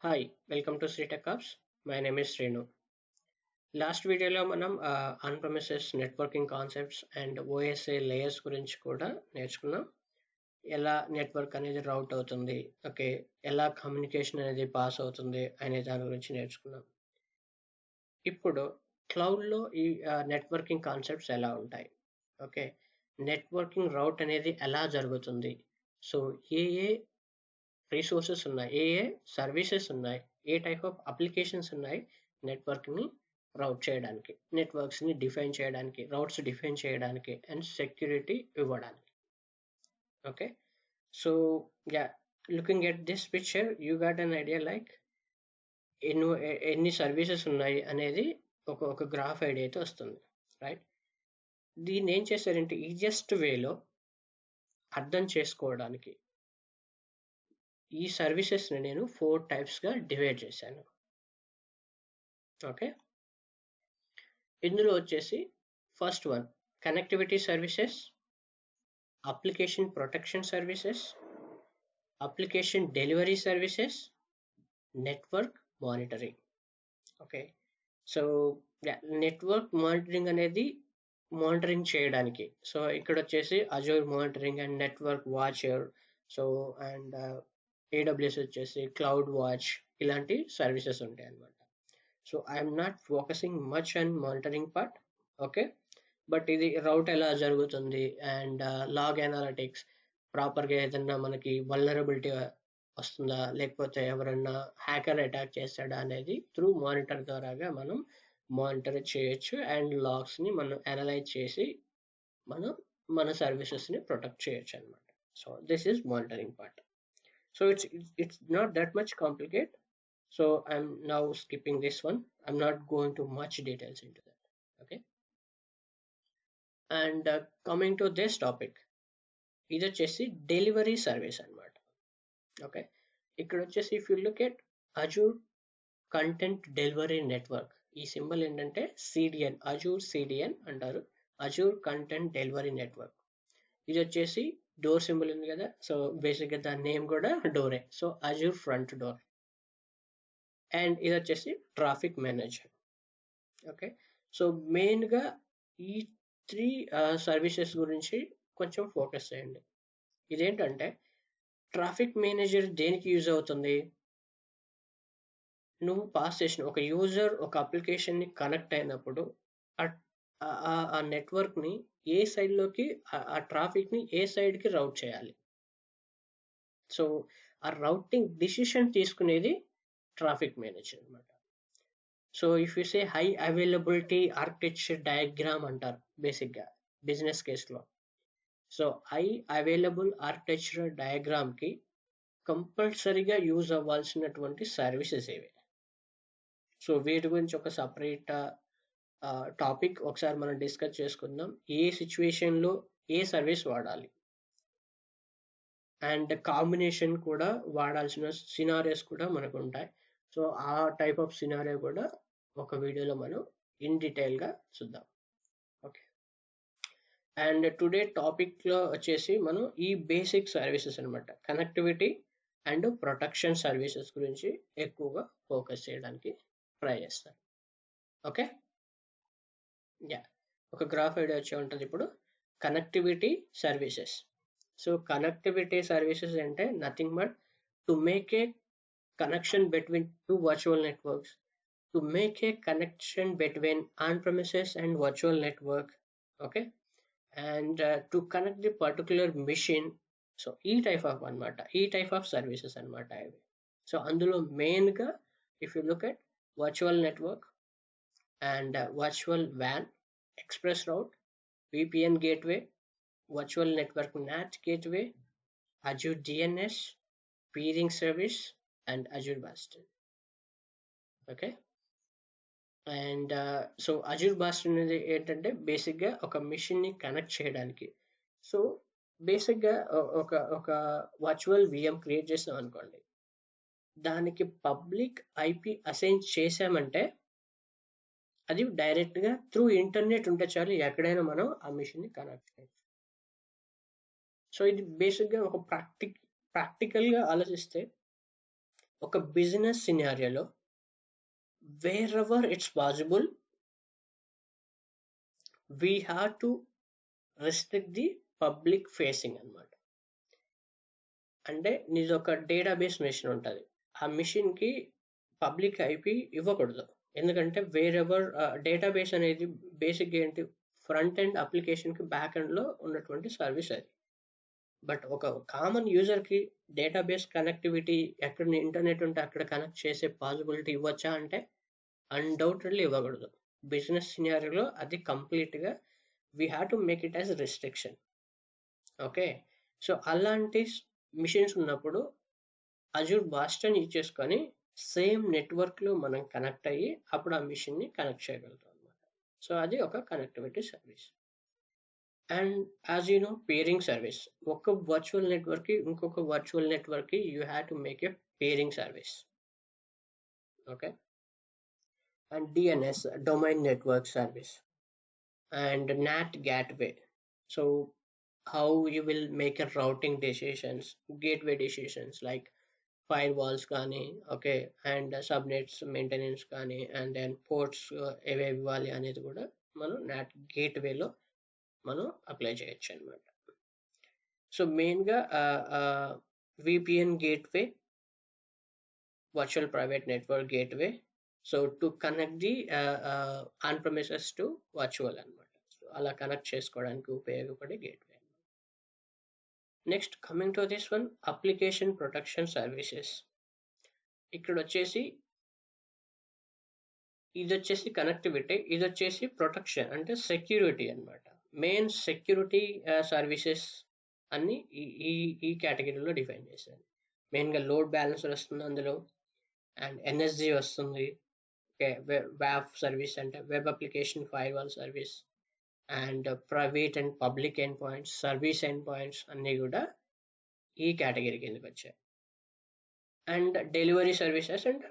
Hi, welcome to Sri Tech Hubs. My name is Renu. Last వీడియోలో మనం on premises networking concepts and OSA layers గురించి కూడా నేర్చుకున్నాం. ఎలా నెట్వర్క్ అనేది రౌట్ అవుతుంది, ఓకే, ఎలా కమ్యూనికేషన్ అనేది పాస్ అవుతుంది అనే దాని గురించి నేర్చుకున్నాం. ఇప్పుడు క్లౌడ్లో ఈ నెట్వర్కింగ్ కాన్సెప్ట్స్ ఎలా ఉంటాయి, ఓకే, నెట్వర్కింగ్ రౌట్ అనేది ఎలా జరుగుతుంది, సో ఏ రిసోర్సెస్ ఉన్నాయి, ఏ సర్వీసెస్ ఉన్నాయి, ఏ టైప్ ఆఫ్ అప్లికేషన్స్ ఉన్నాయి నెట్వర్క్ని రౌట్ చేయడానికి, నెట్వర్క్స్ని డిఫైన్ చేయడానికి, రౌట్స్ డిఫైన్ చేయడానికి అండ్ సెక్యూరిటీ ఇవ్వడానికి. Okay, so yeah, looking at this picture you got an idea like ఎన్ని సర్వీసెస్ ఉన్నాయి అనేది ఒక గ్రాఫ్ ఐడియా అయితే వస్తుంది, రైట్? దీన్ని ఏం చేశారంటే ఈజియెస్ట్ వేలో అర్థం చేసుకోవడానికి ఈ సర్వీసెస్ని నేను 4 టైప్స్గా డివైడ్ చేశాను. ఓకే, ఇందులో వచ్చేసి first one connectivity services, application protection services, application delivery services, network monitoring. Okay, so network monitoring అనేది మానిటరింగ్ చేయడానికి, సో ఇక్కడ వచ్చేసి Azure monitoring and network watcher, so and AWS వచ్చేసి క్లౌడ్ వాచ్, ఇలాంటి సర్వీసెస్ ఉంటాయి అన్నమాట. So I'm not focusing much on monitoring part, okay, but ఇది route ఎలా జరుగుతుంది అండ్ లాగ్ అనాలిటిక్స్, ప్రాపర్గా ఏదన్నా మనకి వల్నరబిలిటీ వస్తుందా, లేకపోతే ఎవరన్నా హ్యాకర్ అటాక్ చేస్తాడా అనేది త్రూ మానిటర్ ద్వారాగా మనం మానిటర్ చేయొచ్చు అండ్ లాగ్స్ని మనం అనలైజ్ చేసి మనం మన సర్వీసెస్ని ప్రొటెక్ట్ చేయొచ్చు అనమాట. So this is monitoring part. So it's not that much complicated. So I'm now skipping this one. I'm not going to much details into that. Okay. And coming to this topic, ఇది వచ్చేసి delivery service అన్నమాట. Okay, ఇక్కడ వచ్చేసి if you look at Azure content delivery network, ఈ symbol ఏంటంటే CDN, Azure CDN అంటారు, Azure content delivery network. ఇది వచ్చేసి డోర్ సింబల్ ఉంది కదా, సో బేసిక్గా దాని నేమ్ కూడా డోరే, so Azure front door. And ఇది వచ్చేసి ట్రాఫిక్ మేనేజర్. ఓకే, సో మెయిన్గా ఈ 3 సర్వీసెస్ గురించి కొంచెం ఫోకస్ చేయండి. ఇదేంటంటే ట్రాఫిక్ మేనేజర్ దేనికి యూజ్ అవుతుంది, నువ్వు పాస్ చేసిన ఒక యూజర్ ఒక అప్లికేషన్ని కనెక్ట్ అయినప్పుడు ఆ నెట్వర్క్ని ఏ సైడ్లోకి, ఆ ట్రాఫిక్ని ఏ సైడ్కి రౌట్ చేయాలి, సో ఆ రౌటింగ్ డిసిషన్ తీసుకునేది ట్రాఫిక్ మేనేజర్ అనమాట. So if you say high availability architecture diagram అంటారు బేసిక్గా బిజినెస్ కేసులో. సో హై అవైలబుల్ ఆర్కిటెక్చర్ డయాగ్రామ్కి కంపల్సరీగా యూజ్ అవ్వాల్సినటువంటి సర్వీసెస్ ఇవి. సో వీటి గురించి ఒక సపరేట్ టాపిక్ ఒకసారి మనం డిస్కస్ చేసుకుందాం, ఏ సిచ్యువేషన్లో ఏ సర్వీస్ వాడాలి అండ్ కాంబినేషన్ కూడా వాడాల్సిన సినారియోస్ కూడా మనకు ఉంటాయి. సో ఆ టైప్ ఆఫ్ సినారియో కూడా ఒక వీడియోలో మనం ఇన్ డీటెయిల్గా చూద్దాం. ఓకే, అండ్ టుడే టాపిక్లో వచ్చేసి మనం ఈ బేసిక్ సర్వీసెస్ అనమాట, కనెక్టివిటీ అండ్ ప్రొటెక్షన్ సర్వీసెస్ గురించి ఎక్కువగా ఫోకస్ చేయడానికి ట్రై చేస్తాను. ఓకే, యా, ఒక గ్రాఫ్ ఐడియా వచ్చే ఉంటుంది ఇప్పుడు. Connectivity services, so connectivity services అంటే nothing but to make a connection between 2 virtual networks, to make a connection between on-premises and virtual network, okay, and to connect the particular machine. So ఈ type of అనమాట, ఈ type of services అనమాట ఇవి. So అందులో మెయిన్గా if you look at virtual network and virtual WAN, express route, VPN gateway, virtual network NAT gateway, Azure DNS, peering service and Azure Bastion. Okay, and so Azure Bastion అనేది ఏంటంటే బేసిక్గా ఒక మిషన్ని connect చేయడానికి. So బేసిక్గా ఒక virtual VM create చేసాం అనుకోండి, దానికి పబ్లిక్ IP అసైన్ చేసామంటే అది డైరెక్ట్గా త్రూ ఇంటర్నెట్ ఉంటే చాలు, ఎక్కడైనా మనం ఆ మిషన్ని కనెక్ట్ చేయొచ్చు. సో ఇది బేసిక్గా ఒక ప్రాక్టికల్గా ఆలోచిస్తే ఒక business సినారియోలో wherever it's possible we have to restrict the public facing అన్నమాట. అంటే నీది ఒక డేటాబేస్ మెషిన్ ఉంటుంది, ఆ మెషిన్ కి పబ్లిక్ ఐపి ఇవ్వకూడదు. ఎందుకంటే వేరెవర్ డేటాబేస్ అనేది బేసిక్ ఏంటి, ఫ్రంట్ ఎండ్ అప్లికేషన్ కి బ్యాక్ ఎండ్ లో ఉన్నటువంటి సర్వీస్ అది. బట్ ఒక కామన్ యూజర్ కి డేటాబేస్ కనెక్టివిటీ ఎక్కడ ఇంటర్నెట్ ఉంటే అక్కడ కనెక్ట్ చేసే పాసిబిలిటీ ఇవ్వచ్చా అంటే అన్డౌటెడ్లీ ఇవ్వకూడదు. బిజినెస్ సినారియోలో అది కంప్లీట్ గా we have to make it as restriction. Okay, so అలాంటి మిషన్స్ ఉన్నప్పుడు అజూర్ బాస్టన్ యూజ్ చేసుకొని సేమ్ నెట్వర్క్ లో మనం కనెక్ట్ అయ్యి అప్పుడు ఆ మిషన్ ని కనెక్ట్ చేయగలుగుతాం అనమాట. సో అది ఒక connectivity service. And as you know pairing service, ఒక వర్చువల్ నెట్వర్క్ కి ఇంకొక వర్చువల్ నెట్వర్క్ కి you have to make a pairing service. Okay, and DNS, domain network service, and NAT gateway. So how you will make a routing decisions, gateway decisions like firewalls కానీ, okay, and subnets maintenance కానీ, and then ports ఏవే ఇవ్వాలి అనేది కూడా మనం NAT gateway లో మనం apply చేయొచ్చు అనమాట. సో మెయిన్గా VPN gateway, virtual private network gateway, so to connect the on-premises to virtual అన్నమాట. సో అలా కనెక్ట్ చేసుకోవడానికి ఉపయోగపడే gateway. Next coming to this one, application protection services. ఇక్కడ వచ్చేసి ఇది వచ్చేసి కనెక్టివిటీ, ఇది వచ్చేసి ప్రొటెక్షన్ అంటే సెక్యూరిటీ అన్నమాట. మెయిన్ సెక్యూరిటీ సర్వీసెస్ అన్ని ఈ కేటగిరీలో డిఫైన్ చేశారు. మెయిన్గా లోడ్ బ్యాలెన్సర్ వస్తుంది అందులో, అండ్ NSG వస్తుంది, WAF సర్వీస్ అంటే web application firewall service, and private and public end points, service end points అన్నీ కూడా ఈ కేటగిరీ కిందకి వచ్చాయి. And delivery services and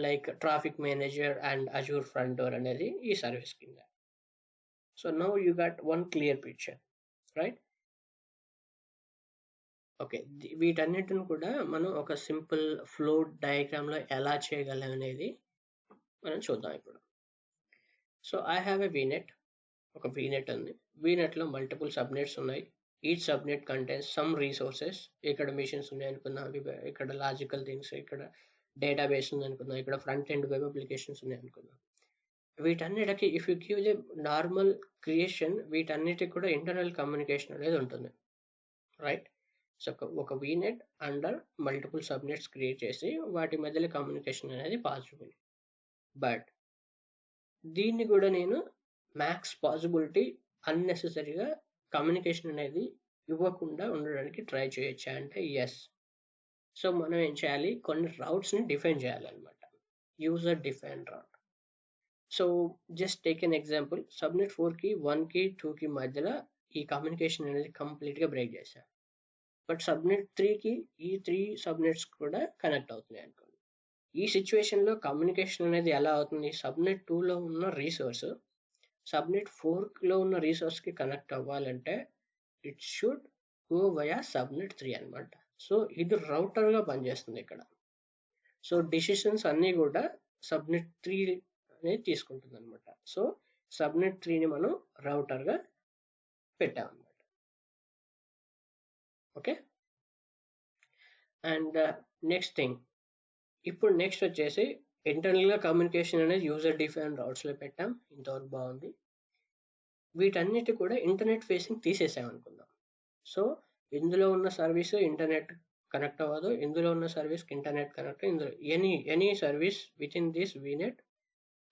like traffic manager and Azure front door అనేది ఈ సర్వీస్ కింద. So now you got one clear picture, right? Okay, వీటన్నిటిని కూడా మనం ఒక సింపుల్ ఫ్లో డయాగ్రామ్ లో ఎలా చేయగలం అనేది మనం చూద్దాం ఇప్పుడు. So I have a vignette, ఒక వీనెట్ ఉంది. వీనెట్ లో మల్టిపుల్ సబ్నెట్స్ ఉన్నాయి. Each subnet contains some resources. ఇక్కడ మిషన్స్ ఉన్నాయి అనుకుందాం, ఇక్కడ లాజికల్ థింగ్స్, ఇక్కడ డేటాబేస్ ఉంది అనుకుందాం, ఇక్కడ ఫ్రంట్ ఎండ్ వెబ్ అప్లికేషన్స్ ఉన్నాయి అనుకుందాం. వీటన్నిటికి if you give the normal creation, వీటన్నిటికి కూడా ఇంటర్నల్ కమ్యూనికేషన్ అనేది ఉంటుంది, రైట్? సో ఒక vignette under multiple subnets create చేసి వాటి మధ్యలో కమ్యూనికేషన్ అనేది పాసిబుల్. బట్ దీన్ని కూడా నేను మ్యాక్స్ పాసిబిలిటీ అన్నెసెసరీగా కమ్యూనికేషన్ అనేది ఇవ్వకుండా ఉండడానికి ట్రై చేయొచ్చా అంటే ఎస్. సో మనం ఏం చేయాలి, కొన్ని రౌట్స్ ని డిఫైన్ చేయాలన్నమాట, user define route. So just take an example, subnet 4 కి 1 కి 2 కి మధ్యలో ఈ కమ్యూనికేషన్ అనేది కంప్లీట్ గా బ్రేక్ చేశాను. బట్ సబ్నెట్ 3 కి ఈ 3 సబ్నెట్స్ కూడా కనెక్ట్ అవుతున్నాయి అనుకోండి. ఈ సిచ్యువేషన్ లో కమ్యూనికేషన్ అనేది ఎలా అవుతుంది, సబ్నెట్ 2 లో ఉన్న రీసోర్స్ సబ్నెట్ 4 లో ఉన్న రీసోర్స్ కి కనెక్ట్ అవ్వాలంటే it should go via subnet 3 అనమాట. సో ఇది రౌటర్ గా పనిచేస్తుంది ఇక్కడ. సో డిసిషన్స్ అన్ని కూడా సబ్నెట్ 3 అనేది తీసుకుంటుంది అనమాట. సో సబ్నెట్ 3 ని మనం రౌటర్ గా పెట్టామన్నమాట. ఓకే, అండ్ నెక్స్ట్ థింగ్, ఇప్పుడు నెక్స్ట్ వచ్చేసి ఇంటర్నల్ గా కమ్యూనికేషన్ అనేది యూజర్ డిఫైన్ రౌట్స్ లో పెట్టాం, ఇంతవరకు బాగుంది. వీటన్నిటి కూడా ఇంటర్నెట్ ఫేసింగ్ తీసేసాం అనుకుందాం. సో ఇందులో ఉన్న సర్వీస్ ఇంటర్నెట్ కనెక్ట్ అవ్వదు, ఇందులో ఉన్న సర్వీస్ ఇంటర్నెట్ కనెక్ట్, ఇందులో any service with in this vignette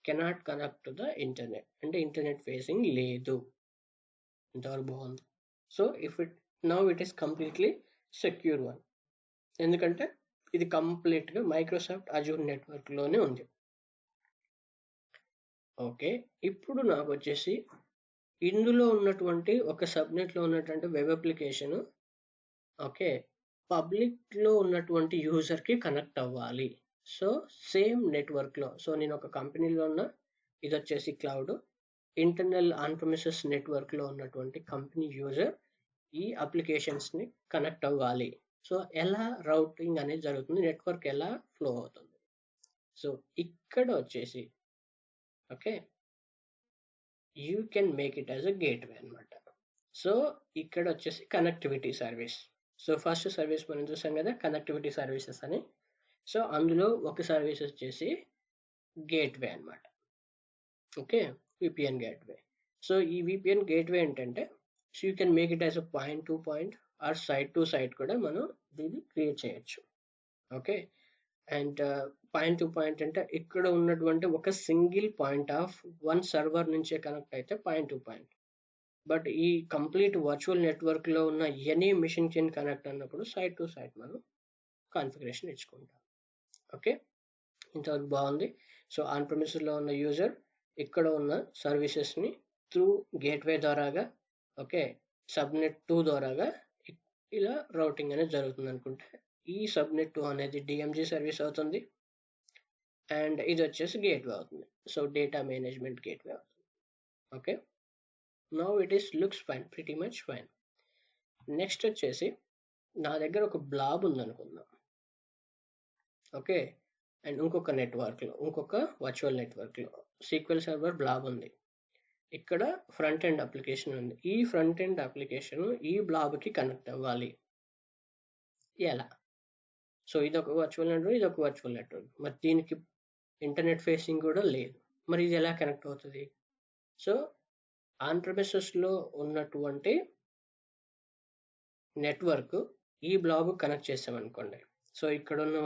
cannot connect to the internet, అంటే ఇంటర్నెట్ ఫేసింగ్ లేదు. ఇంతవరకు బాగుంది. So now it is completely secure one, ఎందుకంటే ఇది కంప్లీట్ గా మైక్రోసాఫ్ట్ అజూర్ నెట్వర్క్ లోనే ఉంది. ఓకే, ఇప్పుడు నాకు వచ్చేసి ఇందులో ఉన్నటువంటి ఒక సబ్నెట్ లో ఉన్నటువంటి వెబ్ అప్లికేషన్ ఓకే పబ్లిక్ లో ఉన్నటువంటి యూజర్ కి కనెక్ట్ అవ్వాలి. సో సేమ్ నెట్వర్క్ లో, సో నేను ఒక కంపెనీలో ఉన్న, ఇది వచ్చేసి cloud, internal on premises network లో ఉన్నటువంటి కంపెనీ యూజర్ ఈ అప్లికేషన్స్ ని కనెక్ట్ అవ్వాలి. సో ఎలా రౌటింగ్ అనేది జరుగుతుంది, నెట్వర్క్ ఎలా ఫ్లో అవుతుంది. సో ఇక్కడ వచ్చేసి okay you can make it as a gateway అనమాట. సో ఇక్కడ వచ్చేసి connectivity service. So first service మనం చూసాం కదా కనెక్టివిటీ సర్వీసెస్ అని. సో అందులో ఒక సర్వీస్ వచ్చేసి గేట్వే అనమాట. Okay VPN gateway. సో ఈ విపిఎన్ గేట్వే ఏంటంటే so you can make it as a point to point or site to site కూడా మనం దీన్ని క్రియేట్ చేయొచ్చు. Okay and point to point అంటే ఇక్కడ ఉన్నటువంటి ఒక single point of one server నుంచే కనెక్ట్ అయితే పాయింట్ టు పాయింట్. బట్ ఈ కంప్లీట్ వర్చువల్ నెట్వర్క్ లో ఉన్న ఎనీ మిషన్ కిన్ కనెక్ట్ అన్నప్పుడు సైట్ టు సైట్ మనం కాన్ఫిగరేషన్ ఇచ్చుకుంటాం. ఓకే ఇంతవరకు బాగుంది. సో ఆన్ ప్రెమిసెస్ లో ఉన్న యూజర్ ఇక్కడ ఉన్న సర్వీసెస్ ని త్రూ గేట్వే ద్వారాగా ఓకే సబ్నెట్ 2 ద్వారాగా ఇలా రౌటింగ్ అనేది జరుగుతుంది అనుకుంటే ఈ సబ్నెట్ 2 అనేది డిఎంజీ సర్వీస్ అవుతుంది అండ్ ఇది వచ్చేసి గేట్వే అవుతుంది. సో డేటా మేనేజ్మెంట్ గేట్వే అవుతుంది. Okay now it is looks fine, pretty much fine. Next వచ్చేసి నా దగ్గర ఒక బ్లాబ్ ఉంది అనుకుందాం. ఓకే అండ్ ఇంకొక నెట్వర్క్ లో ఇంకొక వర్చువల్ నెట్వర్క్ లో సీక్వెల్ సర్వర్ బ్లాబ్ ఉంది. ఇక్కడ ఫ్రంట్ ఎండ్ అప్లికేషన్ ఉంది. ఈ ఫ్రంట్ ఎండ్ అప్లికేషన్ ఈ బ్లాబ్ కి కనెక్ట్ అవ్వాలి ఎలా? సో ఇదొక వర్చువల్ నెట్వర్క్, ఇదొక వర్చువల్ నెట్వర్క్. మరి దీనికి ఇంటర్నెట్ ఫేసింగ్ కూడా లేదు. మరి ఇది ఎలా కనెక్ట్ అవుతుంది? సో ఆన్ ప్రెమిసెస్ లో ఉన్నటువంటి నెట్వర్క్ ఈ బ్లాబ్ కనెక్ట్ చేసామనుకోండి. సో ఇక్కడ ఉన్న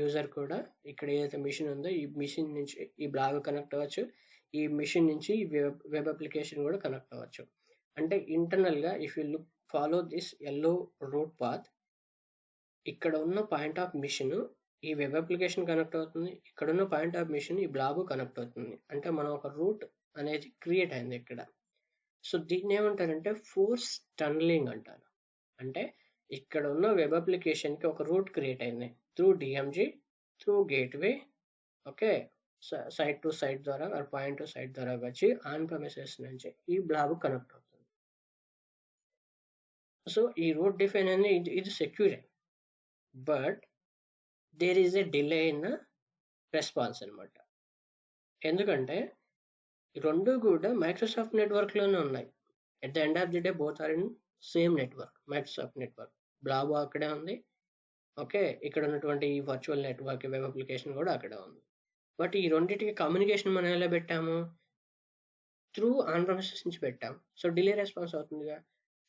యూజర్ కూడా ఇక్కడ ఏదైతే మిషన్ ఉందో ఈ మిషన్ నుంచి ఈ బ్లాబ్ కనెక్ట్ అవ్వచ్చు, ఈ మిషన్ నుంచి వెబ్ అప్లికేషన్ కూడా కనెక్ట్ అవ్వచ్చు. అంటే ఇంటర్నల్ గా if you look follow this yellow route path, ఇక్కడ ఉన్న పాయింట్ ఆఫ్ మిషన్ ఈ వెబ్ అప్లికేషన్ కనెక్ట్ అవుతుంది, ఇక్కడ ఉన్న పాయింట్ ఆఫ్ మిషన్ ఈ బ్లాబ్ కనెక్ట్ అవుతుంది. అంటే మనం ఒక రూట్ అనేది క్రియేట్ అయింది ఇక్కడ. సో దీన్ని ఏమంటారంటే ఫోర్స్ టన్నలింగ్ అంటారు. అంటే ఇక్కడ ఉన్న వెబ్ అప్లికేషన్ కి ఒక రూట్ క్రియేట్ అయింది through DMZ through gateway okay site to site ద్వారా పాయింట్ టు సైట్ ద్వారా వచ్చి ఆన్ ప్రెమిసెస్ నుంచి ఈ బ్లాబ్ కనెక్ట్ అవుతుంది. సో ఈ రూట్ డిఫైన్ అనేది ఇది secure, but there is a delay in response అనమాట. ఎందుకంటే రెండు కూడా మైక్రోసాఫ్ట్ నెట్వర్క్ లోనే ఉన్నాయి. At the end of the day both are in same network, Microsoft network. Blob అక్కడే ఉంది ఓకే ఇక్కడ ఉన్నటువంటి ఈ వర్చువల్ నెట్వర్క్ వెబ్ అప్లికేషన్ కూడా అక్కడే ఉంది. బట్ ఈ రెండింటికి కమ్యూనికేషన్ మనం ఎలా పెట్టాము? త్రూ ఆన్ ప్రెమిసెస్ నుంచి పెట్టాము. సో డిలే రెస్పాన్స్ అవుతుందిగా.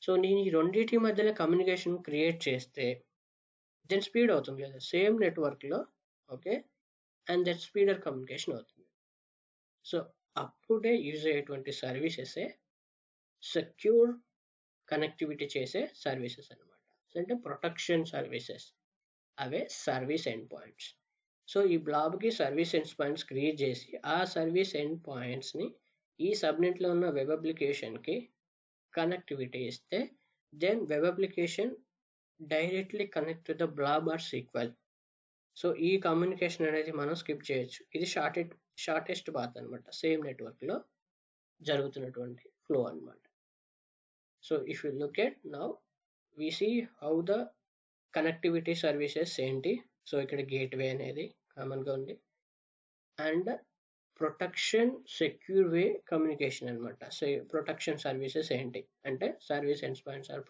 సో నేను ఈ రెండింటి మధ్యలో కమ్యూనికేషన్ క్రియేట్ చేస్తే దెన్ స్పీడ్ అవుతుంది కదా సేమ్ నెట్వర్క్ లో okay and that speeder communication అవుతుంది. సో అప్పుడే యూజ్ అయ్యేటువంటి సర్వీసెస్ సెక్యూర్ కనెక్టివిటీ చేసే సర్వీసెస్ అనమాట. అంటే ప్రొటెక్షన్ సర్వీసెస్, అవే సర్వీస్ ఎండ్ పాయింట్స్. సో ఈ బ్లాబ్ కి సర్వీస్ ఎండ్ పాయింట్స్ క్రియేట్ చేసి ఆ సర్వీస్ ఎండ్ పాయింట్స్ ని ఈ సబ్నెట్ లో ఉన్న వెబ్ అప్లికేషన్ కి కనెక్టివిటీ ఇస్తే then web application directly connect to the blob or sequel. So ఈ కమ్యూనికేషన్ అనేది మనం స్కిప్ చేయొచ్చు. ఇది షార్టెస్ట్ పాత్ అనమాట సేమ్ నెట్వర్క్ లో జరుగుతున్నటువంటి ఫ్లో అనమాట. So if you look at now we see how the connectivity services ఏంటి. సో ఇక్కడ గేట్వే అనేది కామన్ గా ఉంది and protection secure way communication అనమాట. సో ప్రొటెక్షన్ సర్వీసెస్ ఏంటి అంటే service end points are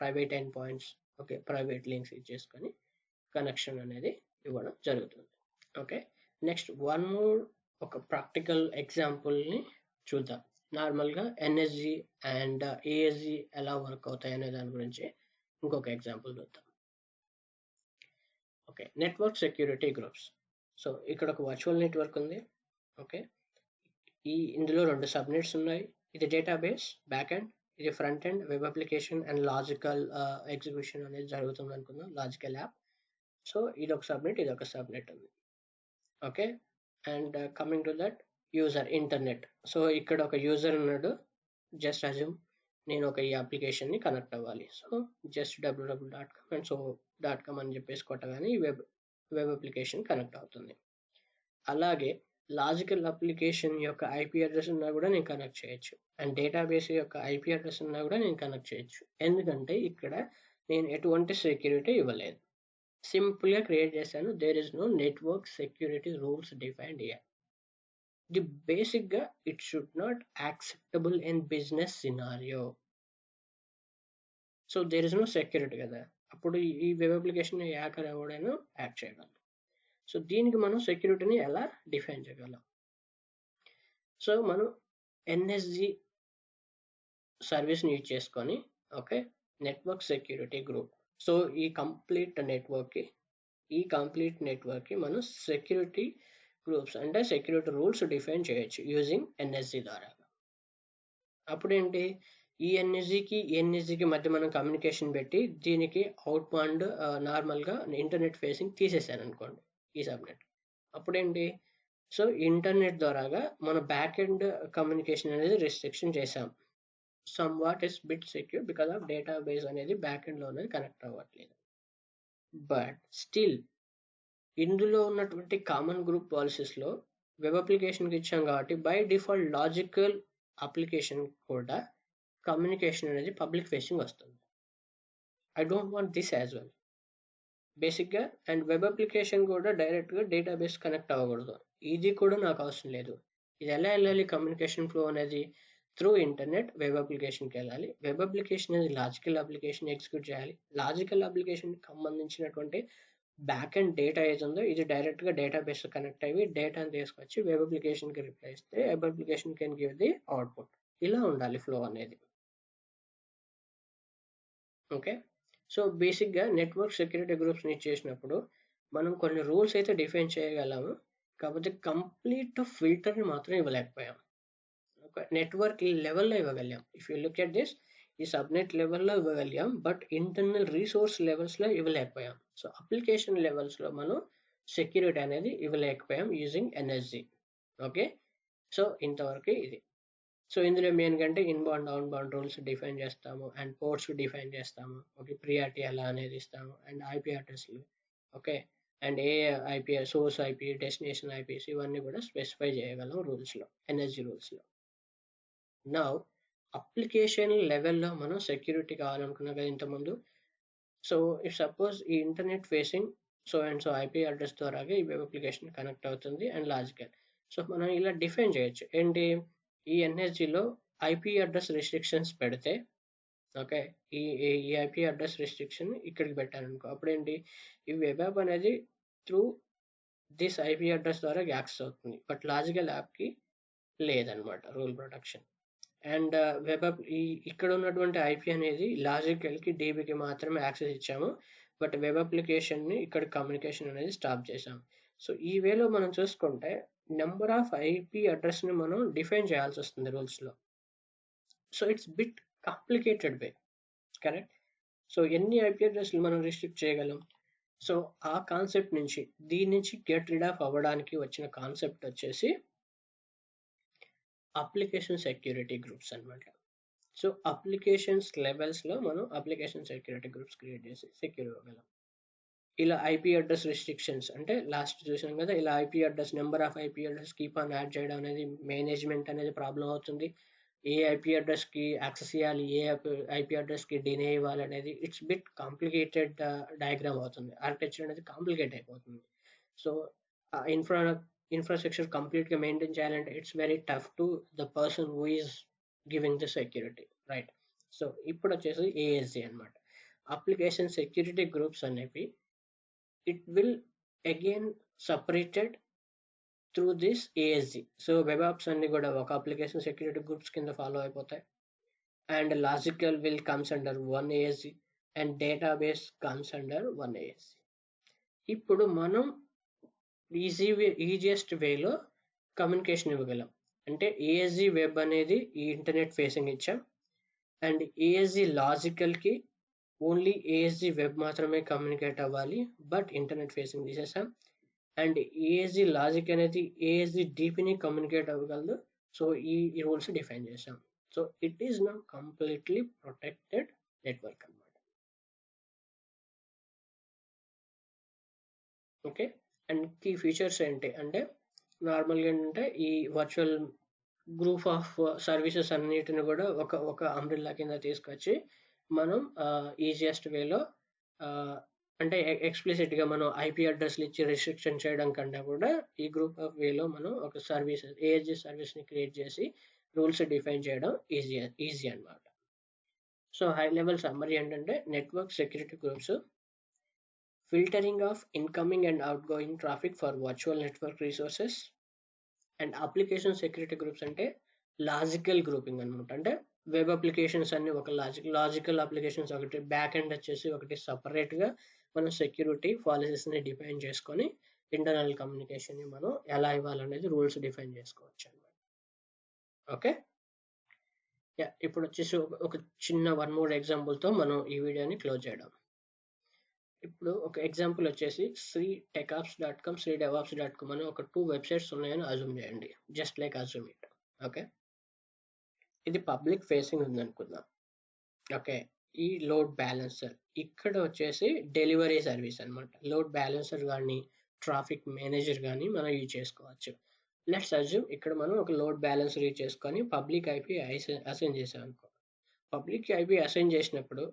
private end points okay private links ఇచ్చేసుకొని connection అనేది ఇవ్వడం జరుగుతుంది. ఓకే నెక్స్ట్ వన్ మోర్ ఒక ప్రాక్టికల్ ఎగ్జాంపుల్ ని చూద్దాం. నార్మల్ గా ఎన్ఎస్జి అండ్ ఏఎస్జి ఎలా వర్క్ అవుతాయి అనే దాని గురించి ఇంకొక ఎగ్జాంపుల్ చూద్దాం. Okay network security groups. So ఇక్కడ ఒక వర్చువల్ నెట్వర్క్ ఉంది ఓకే ఇందులో రెండు సబ్నెట్స్ ఉన్నాయి. ఇది డేటాబేస్ బ్యాక్ ఎండ్, ఇది front end web application and logical execution అనేది జరుగుతుంది అనుకుందాం, లాజికల్ యాప్. సో ఇది ఒక సబ్నెట్, ఇది ఒక సబ్నెట్ ఉంది okay and coming to that user internet. So ఇక్కడ ఒక యూజర్ ఉన్నాడు. జస్ట్ అజ్యూమ్ నేను ఒక ఈ అప్లికేషన్ ని కనెక్ట్ అవ్వాలి. So just www.com and so .com అని చెప్పేసి కొట్టగానే ఈ వెబ్ అప్లికేషన్ కనెక్ట్ అవుతుంది. అలాగే లాజికల్ అప్లికేషన్ యొక్క ఐపీ అడ్రస్ ఉన్నా కూడా నేను కనెక్ట్ చేయొచ్చు అండ్ డేటాబేస్ యొక్క ఐపీ అడ్రస్ ఉన్నా కూడా నేను కనెక్ట్ చేయొచ్చు. ఎందుకంటే ఇక్కడ నేను ఎటువంటి సెక్యూరిటీ ఇవ్వలేదు. సింపుల్ గా క్రియేట్ చేశాను. There is no network security rules defined here. The basic గా it should not acceptable in business scenario. So there is no security కదా, అప్పుడు ఈ వెబ్ అప్లికేషన్ హ్యాకర్ ఎవడైనా హ్యాక్ చేయగలరు. సో దీనికి మనం సెక్యూరిటీని ఎలా డిఫైన్ చేయగలం? సో మనం ఎన్ఎస్జి సర్వీస్ని యూజ్ చేసుకొని, okay, network security group. So ఈ కంప్లీట్ నెట్వర్క్కి మనం సెక్యూరిటీ గ్రూప్స్ అంటే సెక్యూరిటీ రూల్స్ డిఫైన్ చేయొచ్చు యూజింగ్ ఎన్ఎస్జి ద్వారా. అప్పుడు ఏంటి, ఈ ఎన్ఎస్జికి మధ్య మనం కమ్యూనికేషన్ పెట్టి దీనికి అవుట్ బాండ్ నార్మల్గా ఇంటర్నెట్ ఫేసింగ్ తీసేసాను అనుకోండి ఈ సబ్నెట్. అప్పుడేంటి, సో ఇంటర్నెట్ ద్వారాగా మన బ్యాక్ ఎండ్ కమ్యూనికేషన్ అనేది రిస్ట్రిక్షన్ చేసాం. Some what is bit secure because of database అనేది బ్యాక్ ఎండ్ లో అనేది కనెక్ట్ అవ్వట్లేదు. బట్ స్టిల్ ఇందులో ఉన్నటువంటి కామన్ గ్రూప్ పాలసీస్ లో వెబ్ అప్లికేషన్కి ఇచ్చాం కాబట్టి బై డిఫాల్ట్ లాజికల్ అప్లికేషన్ కూడా కమ్యూనికేషన్ అనేది పబ్లిక్ ఫేసింగ్ వస్తుంది. I don't want this as well basic గా. అండ్ వెబ్ అప్లికేషన్ కూడా డైరెక్ట్ గా డేటాబేస్ కనెక్ట్ అవ్వకూడదు, ఇది కూడా నాకు అవసరం లేదు. ఇది ఎలా వెళ్ళాలి కమ్యూనికేషన్ ఫ్లో అనేది? త్రూ ఇంటర్నెట్ వెబ్ అప్లికేషన్కి వెళ్ళాలి. వెబ్ అప్లికేషన్ అనేది లాజికల్ అప్లికేషన్ ఎగ్జిక్యూట్ చేయాలి. లాజికల్ అప్లికేషన్ సంబంధించినటువంటి బ్యాక్ అండ్ డేటా ఏది ఉందో ఇది డైరెక్ట్ గా డేటాబేస్ కనెక్ట్ అయ్యి డేటాని తీసుకొచ్చి వెబ్ అప్లికేషన్ కి రిప్లై ఇస్తే web application can give the output. ఇలా ఉండాలి ఫ్లో అనేది. ఓకే, సో బేసిక్ గా నెట్వర్క్ సెక్యూరిటీ గ్రూప్స్ ని చేసినప్పుడు మనం కొన్ని రూల్స్ అయితే డిఫైన్ చేయగలము, కాకపోతే కంప్లీట్ ఫిల్టర్ ని మాత్రం ఇవ్వలేకపోయాం. నెట్వర్క్ లెవెల్లో ఇవ్వగలిగాం. If you look at this, ఈ సబ్నెట్ లెవెల్లో ఇవ్వగలిగాం, బట్ ఇంటర్నల్ రీసోర్స్ లెవెల్స్ లో ఇవ్వలేకపోయాం. సో అప్లికేషన్ లెవెల్స్ లో మనం సెక్యూరిటీ అనేది ఇవ్వలేకపోయాం యూజింగ్ ఎన్ఎస్జి. ఓకే, సో ఇంతవరకు ఇది. సో ఇందులో మెయిన్ కంటే ఇన్బౌండ్ అవుట్బౌండ్ రూల్స్ డిఫైన్ చేస్తాము అండ్ పోర్ట్స్ డిఫైన్ చేస్తాము. ఓకే, ప్రియారిటీ ఎలా అనేది ఇస్తాము అండ్ ఐపీ అడ్రస్లు, okay, and a IP, source IP, destination IPs, ఇవన్నీ కూడా స్పెసిఫై చేయగలం రూల్స్లో, ఎన్ఎస్జి రూల్స్లో. నా అప్లికేషన్ లెవెల్లో మనం సెక్యూరిటీ కావాలనుకున్నాం కదా ఇంతకుముందు. సో ఇఫ్ సపోజ్ ఈ internet facing so and so IP address ద్వారా ఈ వెబ్ అప్లికేషన్ కనెక్ట్ అవుతుంది అండ్ లాజికల్. సో మనం ఇలా డిఫైన్ చేయొచ్చు. ఏంటి, ఈ ఎన్ఎస్జిలో ఐపీ అడ్రస్ రిస్ట్రిక్షన్స్ పెడితే, ఓకే, ఈ ఐపీ అడ్రస్ రిస్ట్రిక్షన్ ఇక్కడికి పెట్టాను అనుకో, అప్పుడేంటి, ఈ వెబ్ యాప్ అనేది త్రూ దిస్ ఐపీ అడ్రస్ ద్వారా యాక్సెస్ అవుతుంది, బట్ లాజికల్ యాప్కి లేదనమాట rule protection. And web app ఇక్కడ ఉన్నటువంటి ఐపీ అనేది లాజికల్కి డీబీకి మాత్రమే యాక్సెస్ ఇచ్చాము, బట్ వెబ్ అప్లికేషన్ని ఇక్కడ కమ్యూనికేషన్ అనేది స్టాప్ చేసాం. సో ఈ వేలో మనం చూసుకుంటే నెంబర్ ఆఫ్ ఐపీ అడ్రస్ని మనం డిఫైన్ చేయాల్సి వస్తుంది రూల్స్లో. So it's bit complicated way, correct? So ఎన్ని ఐపీ అడ్రస్లు మనం రిస్ట్రిక్ట్ చేయగలం? సో ఆ కాన్సెప్ట్ నుంచి దీని నుంచి గెట్ రిడ్ ఆఫ్ అవ్వడానికి వచ్చిన కాన్సెప్ట్ వచ్చేసి అప్లికేషన్ సెక్యూరిటీ గ్రూప్స్ అనమాట. సో అప్లికేషన్స్ లెవెల్స్లో మనం అప్లికేషన్ సెక్యూరిటీ గ్రూప్స్ క్రియేట్ చేసి సెక్యూర్ అవ్వగలం. ఇలా ఐపీ అడ్రస్ రిస్ట్రిక్షన్స్ అంటే లాస్ట్ చూసాం కదా, ఇలా IP address, number of IP address keep on add చేయడం అనేది మేనేజ్మెంట్ అనేది ప్రాబ్లం అవుతుంది. ఏ ఐపీ అడ్రస్కి యాక్సెస్ ఇవ్వాలి, ఏ ఐపీ అడ్రస్కి డినే ఇవ్వాలి అనేది ఇట్స్ బిట్ కాంప్లికేటెడ్ డయాగ్రామ్ అవుతుంది. ఆర్కిటెక్చర్ అనేది కాంప్లికేట్ అయిపోతుంది. సో ఇన్ఫ్రాస్ట్రక్చర్ కంప్లీట్గా మెయింటైన్ చేయాలంటే it's very tough to the person who is giving the security, right? So ఇప్పుడు వచ్చేసి ఏఎస్జి అనమాట. అప్లికేషన్ సెక్యూరిటీ గ్రూప్స్ అనేవి it will again separated through this ASG. So web apps అన్ని కూడా ఒక అప్లికేషన్ సెక్యూరిటీ గ్రూప్స్ కింద ఫాలో అయిపోతాయి. And logical will comes under one ఏఎస్జి and database comes under one ఏఎస్జి. ఇప్పుడు మనం ఈజియెస్ట్ వేలో కమ్యూనికేషన్ ఇవ్వగలం. అంటే ఏఎస్జి వెబ్ అనేది ఈ ఇంటర్నెట్ ఫేసింగ్ ఇచ్చాం, అండ్ ఏఎస్జి లాజికల్కి ఓన్లీ ఏఎస్జి వెబ్ మాత్రమే కమ్యూనికేట్ అవ్వాలి, బట్ ఇంటర్నెట్ ఫేసింగ్ తీసేసాం. అండ్ ఏఎస్జి లాజిక్ అనేది ఏఎస్జి డీపీని కమ్యూనికేట్ అవ్వగలదు. సో ఈ రూల్స్ డిఫైన్ చేసాం. So it is now completely protected network అనమాట. ఓకే, అండ్ కీ ఫీచర్స్ ఏంటి అంటే నార్మల్గా ఏంటంటే ఈ వర్చువల్ గ్రూప్ ఆఫ్ సర్వీసెస్ అన్నిటిని కూడా ఒక అంబ్రెల్లా కింద తీసుకొచ్చి మనం ఈజియెస్ట్ వేలో అంటే ఎక్స్ప్లిసిట్గా మనం ఐపీ అడ్రస్లు ఇచ్చి రిస్ట్రిక్షన్ చేయడం కన్నా కూడా ఈ గ్రూప్ ఆఫ్ వేలో మనం ఒక సర్వీస్ ఏఎస్జి సర్వీస్ని క్రియేట్ చేసి రూల్స్ డిఫైన్ చేయడం ఈజీ అన్నమాట. సో హై లెవెల్ సమ్మరీ ఏంటంటే network security groups, filtering of incoming and out going traffic for virtual network resources, and application security groups అంటే లాజికల్ గ్రూపింగ్ అనమాట. అంటే వెబ్ అప్లికేషన్స్ అన్ని ఒక లాజికల్ అప్లికేషన్స్ ఒకటి, back end వచ్చేసి ఒకటి సపరేట్గా మనం సెక్యూరిటీ పాలసీస్ని డిఫైన్ చేసుకొని ఇంటర్నల్ కమ్యూనికేషన్ని మనం ఎలా ఇవ్వాలనేది రూల్స్ డిఫైన్ చేసుకోవచ్చు అనమాట. ఓకే, ఇప్పుడు వచ్చేసి ఒక చిన్న 1 more ఎగ్జాంపుల్తో మనం ఈ వీడియోని క్లోజ్ చేయడం. ఇప్పుడు ఒక ఎగ్జాంపుల్ వచ్చేసి sritechapps.com, sridevops.com అని ఒక 2 వెబ్సైట్స్ ఉన్నాయని అజ్యూమ్ చేయండి. Just like assume it. Okay, ఇది పబ్లిక్ ఫేసింగ్ ఉంది అనుకుందాం. ఓకే, ఈ లోడ్ బ్యాలెన్సర్ ఇక్కడ వచ్చేసి డెలివరీ సర్వీస్ అనమాట. లోడ్ బ్యాలెన్సర్ కానీ ట్రాఫిక్ మేనేజర్ కానీ మనం యూజ్ చేసుకోవచ్చు. లెట్స్ అజ్యూమ్ ఇక్కడ మనం ఒక లోడ్ బ్యాలెన్సర్ యూజ్ చేసుకొని పబ్లిక్ ఐపీ అసైన్ చేసాం అనుకో. పబ్లిక్ ఐపీ అసైన్ చేసినప్పుడు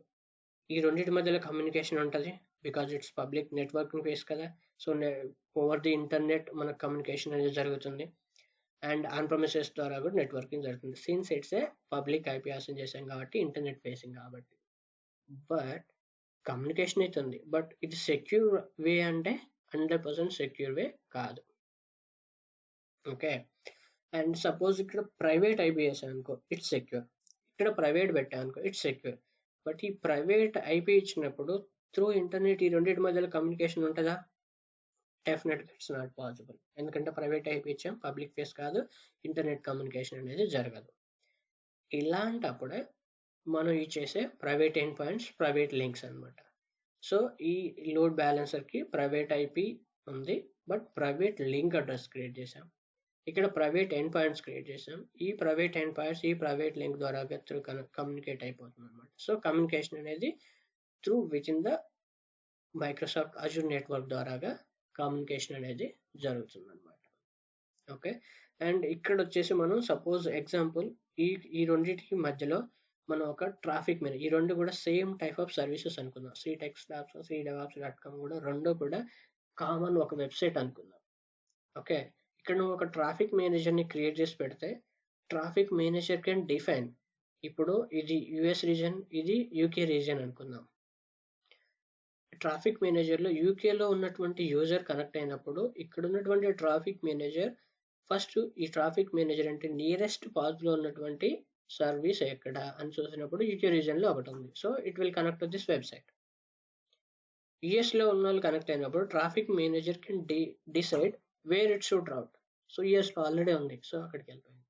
ఈ రెండింటి మధ్యలో కమ్యూనికేషన్ ఉంటుంది, because it's public networking face కదా. సో ఓవర్ ది ఇంటర్నెట్ మనకు కమ్యూనికేషన్ అనేది జరుగుతుంది, అండ్ ఆన్ ప్రమిసెస్ ద్వారా కూడా నెట్వర్కింగ్ జరుగుతుంది. Since it's a public IP assign చేసాం కాబట్టి ఇంటర్నెట్ ఫేసింగ్ కాబట్టి. బట్ కమ్యూనికేషన్ అయితే ఉంది, బట్ ఇది సెక్యూర్ వే అంటే 100% సెక్యూర్ వే కాదు. ఓకే, అండ్ సపోజ్ ఇక్కడ ప్రైవేట్ ఐపీ వేసాం అనుకో, ఇట్స్ సెక్యూర్. ఇక్కడ ప్రైవేట్ పెట్టాం అనుకో, ఇట్స్ సెక్యూర్. బట్ ఈ ప్రైవేట్ ఐపీ ఇచ్చినప్పుడు త్రూ ఇంటర్నెట్ ఈ రెండింటి మధ్యలో కమ్యూనికేషన్ ఉంటుందా? డెఫినెట్గా ఇట్స్ నాట్ పాసిబుల్. ఎందుకంటే ప్రైవేట్ ఐపీ ఇచ్చాం, పబ్లిక్ ఫేస్ కాదు, ఇంటర్నెట్ కమ్యూనికేషన్ అనేది జరగదు. ఇలాంటప్పుడే మనం యూజ్ చేసే private end points, private links అనమాట. సో ఈ లోడ్ బ్యాలెన్సర్కి ప్రైవేట్ ఐపీ ఉంది, but private link address create చేసాం. ఇక్కడ ప్రైవేట్ ఎండ్ పాయింట్స్ క్రియేట్ చేసాం. ఈ ప్రైవేట్ ఎండ్ పాయింట్స్ ఈ ప్రైవేట్ లింక్ ద్వారా త్రూ కమ్యూనికేట్ అయిపోతుంది అనమాట. సో కమ్యూనికేషన్ అనేది through with in the Microsoft Azure network ద్వారాగా కమ్యూనికేషన్ అనేది జరుగుతుంది అనమాట. ఓకే, అండ్ ఇక్కడ వచ్చేసి మనం సపోజ్ ఎగ్జాంపుల్ ఈ రెండింటికి మధ్యలో మనం ఒక ట్రాఫిక్ మేనేజ్, ఈ రెండు కూడా సేమ్ టైప్ ఆఫ్ సర్వీసెస్ అనుకుందాం. sritechapps, sridevops.com కూడా రెండు కూడా కామన్ ఒక వెబ్సైట్ అనుకుందాం. ఓకే, ఇక్కడ నువ్వు ఒక ట్రాఫిక్ మేనేజర్ని క్రియేట్ చేసి పెడితే ట్రాఫిక్ మేనేజర్ కెన్ డిఫైన్, ఇప్పుడు ఇది యుఎస్ రీజన్, ఇది యూకే రీజన్ అనుకుందాం. ట్రాఫిక్ మేనేజర్లో యూకేలో ఉన్నటువంటి యూజర్ కనెక్ట్ అయినప్పుడు ఇక్కడ ఉన్నటువంటి ట్రాఫిక్ మేనేజర్ ఫస్ట్ ఈ ట్రాఫిక్ మేనేజర్ అంటే నియరెస్ట్ పాత్లో ఉన్నటువంటి సర్వీస్ ఎక్కడ అని చూసినప్పుడు యూకే రీజన్లో ఒకటి ఉంది. So it will connect to this website. యుఎస్లో ఉన్న వాళ్ళు కనెక్ట్ అయినప్పుడు traffic manager can decide where it should route. So యుఎస్లో ఆల్రెడీ ఉంది, సో అక్కడికి వెళ్ళిపోయింది.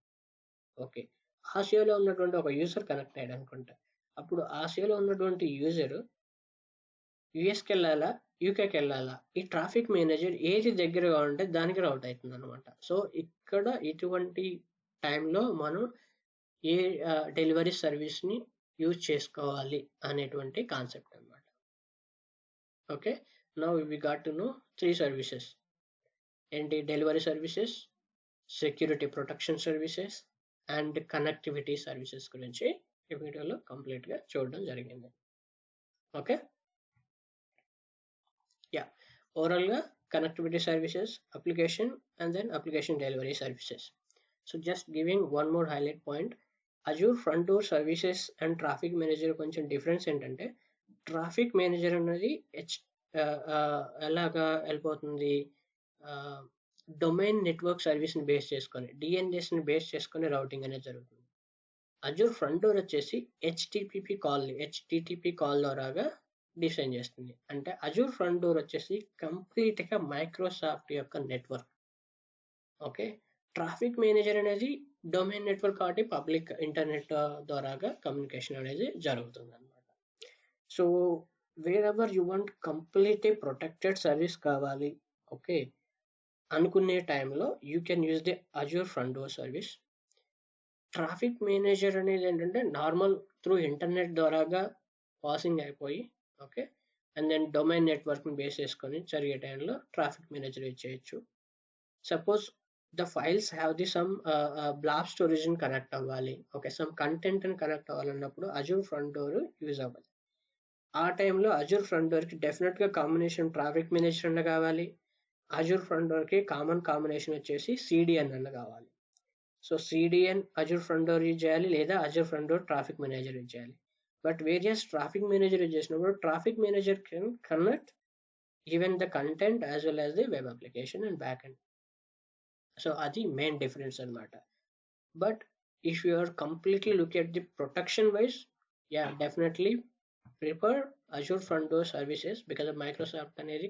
ఓకే, ఆసియాలో ఉన్నటువంటి ఒక యూజర్ కనెక్ట్ అయ్యాడు అనుకుంటా. అప్పుడు ఆసియాలో ఉన్నటువంటి యూజర్ యుఎస్కి వెళ్ళాలా, యూకేకి వెళ్ళాలా, ఈ ట్రాఫిక్ మేనేజర్ ఏది దగ్గరగా ఉంటే దానికి రౌట్ అవుతుంది అనమాట. సో ఇక్కడ ఇటువంటి టైంలో మనం ఏ డెలివరీ సర్వీస్ని యూజ్ చేసుకోవాలి అనేటువంటి కాన్సెప్ట్ అనమాట. Okay, now we got to know 3 services. ఏంటి? Delivery services, security protection services and connectivity services గురించి ఈ వీడియోలో కంప్లీట్గా చూడడం జరిగింది. Okay, overall connectivity services, application, and then application delivery services. So just giving one more highlight point, Azure front door services and traffic manager కొంచెం difference ఏంటంటే traffic manager అనేది ఎలాగా వెళ్ళిపోతుంది, డొమైన్ నెట్వర్క్ సర్వీస్ని బేస్ చేసుకొని డిఎన్ఎస్ని బేస్ చేసుకొని routing అనేది జరుగుతుంది. అజూర్ ఫ్రంట్ డోర్ వచ్చేసి హెచ్టిటిపి కాల్ ద్వారాగా డిజైన్ చేస్తుంది. అంటే అజూర్ ఫ్రంట్ డోర్ వచ్చేసి కంప్లీట్గా మైక్రోసాఫ్ట్ యొక్క నెట్వర్క్. ఓకే, ట్రాఫిక్ మేనేజర్ అనేది డొమైన్ నెట్వర్క్ కాబట్టి పబ్లిక్ ఇంటర్నెట్ ద్వారాగా కమ్యూనికేషన్ అనేది జరుగుతుంది అనమాట. So where ever you want completely protected service కావాలి ఓకే అనుకునే టైంలో you can use the Azure front door service. Traffic manager అనేది ఏంటంటే నార్మల్ త్రూ ఇంటర్నెట్ ద్వారాగా పాసింగ్ అయిపోయి okay, and then domain నెట్వర్క్ని base చేసుకొని జరిగే టైంలో ట్రాఫిక్ మేనేజర్ యూజ్ చేయొచ్చు. Suppose the files have the some blobs storage connect అవ్వాలి. ఓకే, సమ్ కంటెంట్ అని కనెక్ట్ అవ్వాలన్నప్పుడు అజూర్ ఫ్రంట్ డోర్ యూజ్ అవ్వాలి. ఆ టైంలో అజూర్ ఫ్రంట్ డోర్ కి డెఫినెట్ గా కాంబినేషన్ ట్రాఫిక్ మేనేజర్ అన్న కావాలి. అజూర్ ఫ్రంట్ డోర్ కి కాంబినేషన్ వచ్చేసి సిడిఎన్ అన్న కావాలి. సో CDN Azure front door use చేయాలి, లేదా Azure front door traffic manager use చేయాలి. But various traffic manager use చేసినప్పుడు traffic manager can connect even the content as well as the web application and back end. So అది main difference అనమాట. But if you are completely look at the protection wise, yeah definitely prefer Azure front door services, because Microsoft అనేది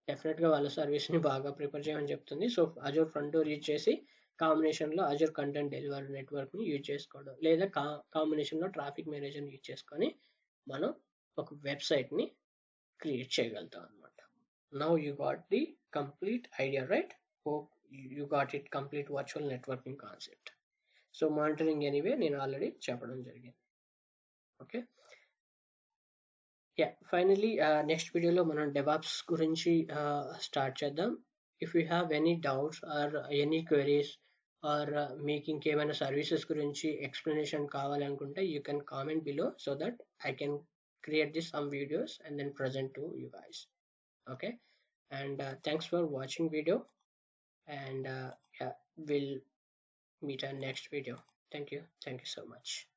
definite గా వాళ్ళ service ని బాగా prefer చేయమని చెప్తుంది. So Azure front door use చేసి కాంబినేషన్ లో అజూర్ కంటెంట్ డెలివరీ నెట్వర్క్ ని యూజ్ చేసుకోవడం, లేదా కాంబినేషన్ లో ట్రాఫిక్ మేనేజర్ యూజ్ చేసుకొని మనం ఒక వెబ్సైట్ ని క్రియేట్ చేయగలుగుతాం అనమాట. Now you got the complete idea, right? Hope you got it, complete virtual networking concept. So monitoring anyway నేను ఆల్రెడీ చెప్పడం జరిగింది. ఓకే, యా ఫైనలీ నెక్స్ట్ వీడియోలో మనం డెవాప్స్ గురించి స్టార్ట్ చేద్దాం. If you have any doubts or any queries or మీకు ఇంకేమైనా services గురించి ఎక్స్ప్లెనేషన్ కావాలనుకుంటే you can comment below, so that I can create this some videos and then present to you guys. Okay, and thanks for watching video, and yeah, we'll meet our next video. Thank you so much.